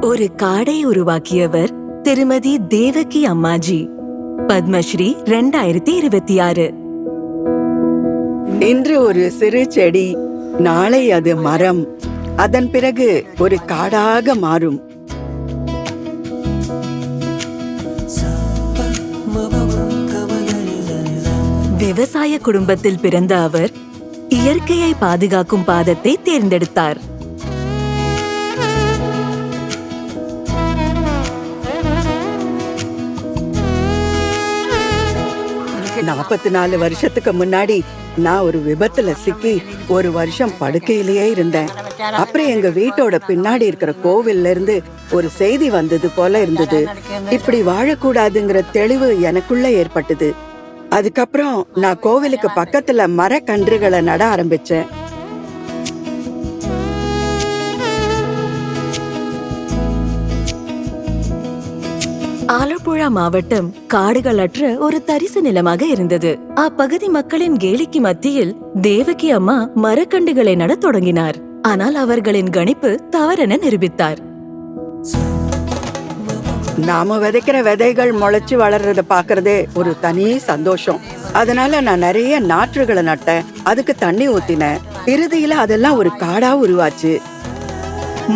ஒரு காடை உருவாக்கியவர் திருமதி தேவகி அம்மாஜி. பத்மஸ்ரீ 2026. இன்று ஒரு சிறு செடி, நாளை அது மரம், அதன் பிறகு ஒரு காடாக மாறும். விவசாய குடும்பத்தில் பிறந்த அவர் இயற்கையை பாதுகாக்கும் பாதத்தை தேர்ந்தெடுத்தார். 44 வருஷத்துக்கு முன்னாடி நான் ஒரு விபத்துல சிக்கி ஒரு வருஷம் படுக்கையிலேயே இருந்தேன். அப்புறம் எங்க வீட்டோட பின்னாடி இருக்கிற கோவில்ல இருந்து ஒரு செய்தி வந்தது போல இருந்தது. இப்படி வாழக்கூடாதுங்கிற தெளிவு எனக்குள்ள ஏற்பட்டது. அதுக்கப்புறம் நான் கோவிலுக்கு பக்கத்துல மரக்கன்றுகளை நட ஆரம்பிச்சேன். ஆலப்புழா மாவட்டம் காடுகளற்ற ஒரு தரிசு நிலமாக இருந்தது. அப்பகுதி மக்களின் கேலிக்கு மத்தியில் தேவகி அம்மா மரக்கண்டுகளை நட தொடங்கினார். ஆனால் அவர்களின் கணிப்பு தவறென நிரூபித்தார். நாம விதைக்கிற விதைகள் முளைச்சு வளர்றத பாக்குறதே ஒரு தனி சந்தோஷம். அதனால நான் நிறைய நாற்றுகளை நட்டேன், அதுக்கு தண்ணி ஊத்தினேன். இறுதியில அதெல்லாம் ஒரு காடா உருவாச்சு.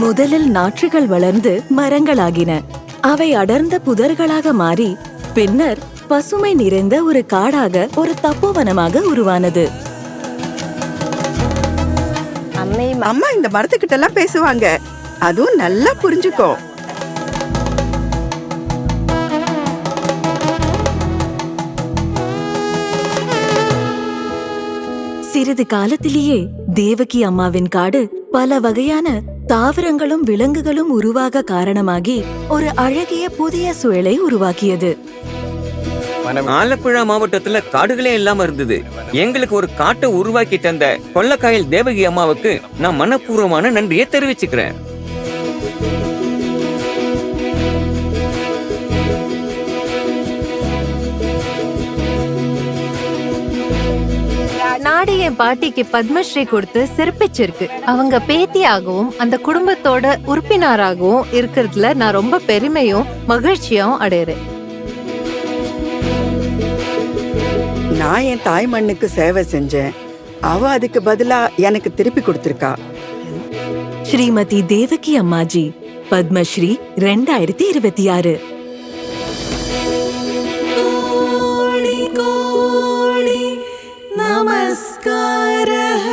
முதலில் நாற்றுகள் வளர்ந்து மரங்களாகின. அவை அடர்ந்த புதர்களாக மாறி பின்னர் பசுமை நிறைந்த ஒரு காடாக, ஒரு தப்போவனமாக உருவானது. அம்மா இந்த மரத்துக்கிட்ட எல்லாம் பேசுவாங்க, அதுவும் நல்லா புரிஞ்சுக்கோ. சிறிது காலத்திலேயே தேவகி அம்மாவின் காடு பல வகையான தாவரங்களும் விலங்குகளும் உருவாக காரணமாகி ஒரு அழகிய புதிய சூழலை உருவாக்கியது. ஆலப்புழா மாவட்டத்துல காடுகளே இல்லாம இருந்தது. எங்களுக்கு ஒரு காட்டை உருவாக்கி தந்த கொல்லக்காயல் தேவகி அம்மாவுக்கு நான் மனப்பூர்வமான நன்றியை தெரிவிச்சுக்கிறேன். நாடு என் பாட்டிக்கு பத்மஸ்ரீ கொடுத்து சிறப்பிச்சிருக்கு. அவங்க பேத்தியாகவும் அந்த குடும்பத்தோட உறுப்பினராகவும் இருக்கிறதுல நான் ரொம்ப பெருமையும் மகிழ்ச்சியும் அடையிறேன். நான் என் தாய் மண்ணுக்கு சேவை செஞ்சேன், அவ அதுக்கு பதிலா எனக்கு திருப்பி கொடுத்திருக்கா. ஸ்ரீமதி தேவகி அம்மாஜி, பத்மஸ்ரீ 2026. नमस्कारः।